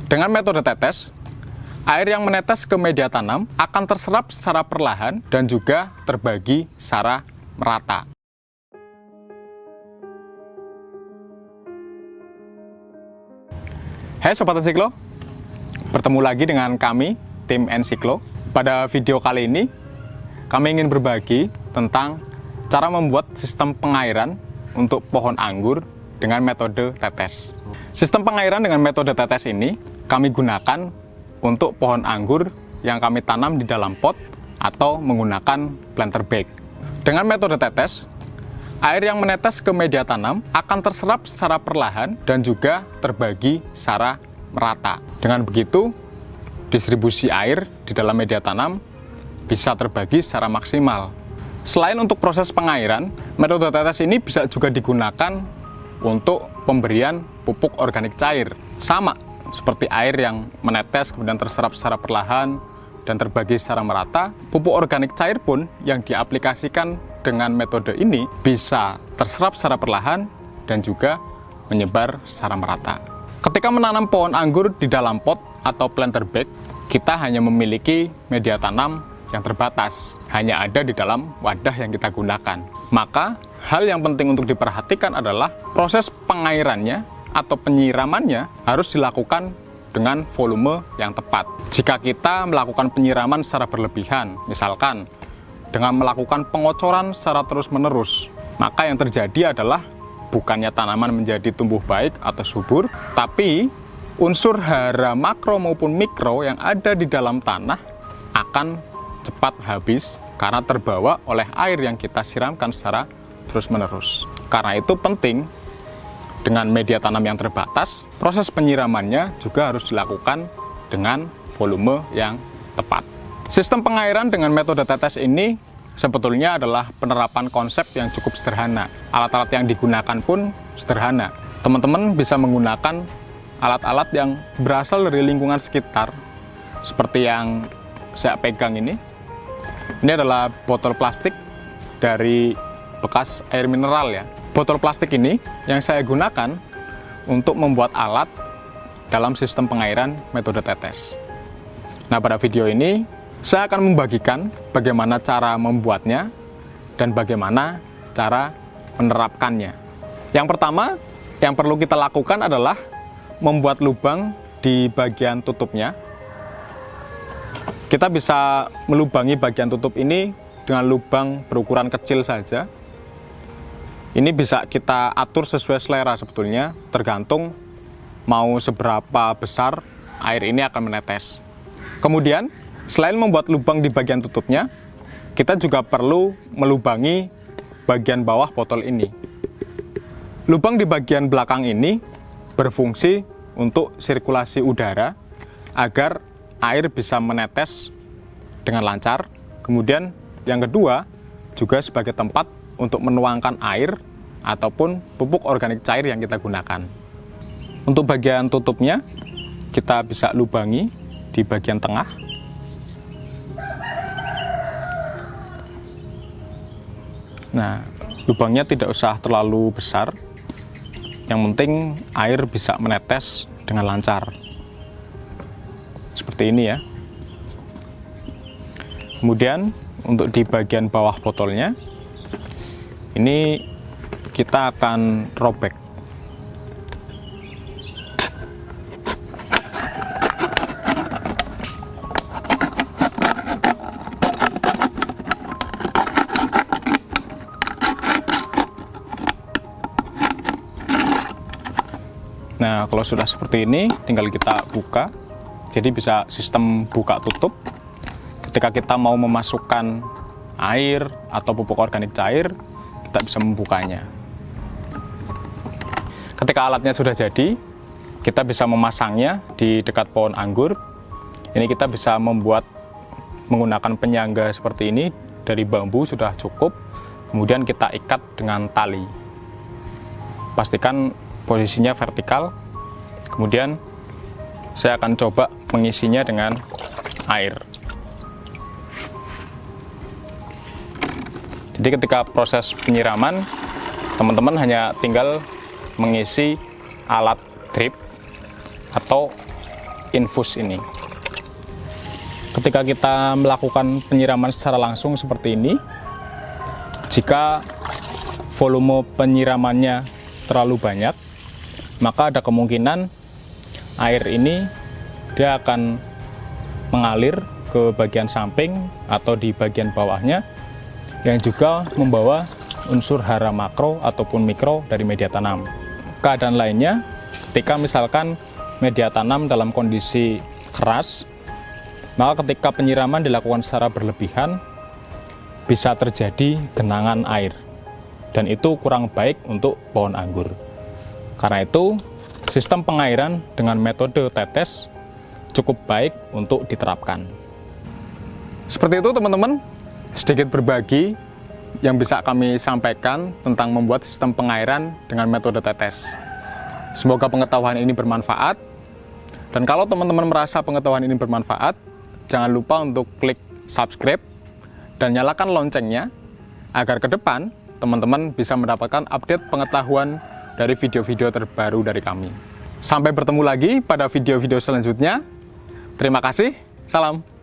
Dengan metode tetes, air yang menetes ke media tanam akan terserap secara perlahan dan juga terbagi secara merata. Hai Sobat Ensiklo, bertemu lagi dengan kami, tim Ensiklo. Pada video kali ini, kami ingin berbagi tentang cara membuat sistem pengairan untuk pohon anggur dengan metode tetes. Sistem pengairan dengan metode tetes ini kami gunakan untuk pohon anggur yang kami tanam di dalam pot atau menggunakan planter bag. Dengan metode tetes, air yang menetes ke media tanam akan terserap secara perlahan dan juga terbagi secara merata. Dengan begitu, distribusi air di dalam media tanam bisa terbagi secara maksimal. Selain untuk proses pengairan, metode tetes ini bisa juga digunakan untuk pemberian pupuk organik cair. Sama seperti air yang menetes kemudian terserap secara perlahan dan terbagi secara merata, pupuk organik cair pun yang diaplikasikan dengan metode ini bisa terserap secara perlahan dan juga menyebar secara merata. Ketika menanam pohon anggur di dalam pot atau planter bag, kita hanya memiliki media tanam yang terbatas, hanya ada di dalam wadah yang kita gunakan. Maka, hal yang penting untuk diperhatikan adalah proses pengairannya atau penyiramannya harus dilakukan dengan volume yang tepat. Jika kita melakukan penyiraman secara berlebihan, misalkan dengan melakukan pengocoran secara terus-menerus, maka yang terjadi adalah bukannya tanaman menjadi tumbuh baik atau subur, tapi unsur hara makro maupun mikro yang ada di dalam tanah akan cepat habis karena terbawa oleh air yang kita siramkan secara terus-menerus. Karena itu penting, dengan media tanam yang terbatas, proses penyiramannya juga harus dilakukan dengan volume yang tepat. Sistem pengairan dengan metode tetes ini sebetulnya adalah penerapan konsep yang cukup sederhana. Alat-alat yang digunakan pun sederhana. Teman-teman bisa menggunakan alat-alat yang berasal dari lingkungan sekitar, seperti yang saya pegang ini. Ini adalah botol plastik dari bekas air mineral ya. Botol plastik ini yang saya gunakan untuk membuat alat dalam sistem pengairan metode tetes. Nah, pada video ini saya akan membagikan bagaimana cara membuatnya dan bagaimana cara menerapkannya. Yang pertama yang perlu kita lakukan adalah membuat lubang di bagian tutupnya. Kita bisa melubangi bagian tutup ini dengan lubang berukuran kecil saja. Ini bisa kita atur sesuai selera sebetulnya, tergantung mau seberapa besar air ini akan menetes. Kemudian, selain membuat lubang di bagian tutupnya, kita juga perlu melubangi bagian bawah botol ini. Lubang di bagian belakang ini berfungsi untuk sirkulasi udara agar air bisa menetes dengan lancar. Kemudian yang kedua juga sebagai tempat untuk menuangkan air ataupun pupuk organik cair yang kita gunakan. Untuk bagian tutupnya kita bisa lubangi di bagian tengah. Nah, lubangnya tidak usah terlalu besar. Yang penting air bisa menetes dengan lancar. Seperti ini ya. Kemudian untuk di bagian bawah botolnya, ini kita akan robek. Nah, kalau sudah seperti ini, tinggal kita buka. Jadi bisa sistem buka tutup. Ketika kita mau memasukkan air atau pupuk organik cair, kita bisa membukanya. Ketika alatnya sudah jadi, kita bisa memasangnya di dekat pohon anggur. Ini kita bisa membuat menggunakan penyangga seperti ini dari bambu sudah cukup. Kemudian kita ikat dengan tali. Pastikan posisinya vertikal. Kemudian saya akan coba mengisinya dengan air. Jadi ketika proses penyiraman, teman-teman hanya tinggal mengisi alat drip atau infus ini. Ketika kita melakukan penyiraman secara langsung seperti ini, jika volume penyiramannya terlalu banyak, maka ada kemungkinan air ini dia akan mengalir ke bagian samping atau di bagian bawahnya, yang juga membawa unsur hara makro ataupun mikro dari media tanam. Keadaan lainnya, ketika misalkan media tanam dalam kondisi keras, maka ketika penyiraman dilakukan secara berlebihan, bisa terjadi genangan air, dan itu kurang baik untuk pohon anggur. Karena itu, sistem pengairan dengan metode tetes cukup baik untuk diterapkan. Seperti itu teman-teman, sedikit berbagi yang bisa kami sampaikan tentang membuat sistem pengairan dengan metode tetes. Semoga pengetahuan ini bermanfaat, dan kalau teman-teman merasa pengetahuan ini bermanfaat, jangan lupa untuk klik subscribe dan nyalakan loncengnya, agar ke depan teman-teman bisa mendapatkan update pengetahuan dari video-video terbaru dari kami. Sampai bertemu lagi pada video-video selanjutnya. Terima kasih, salam.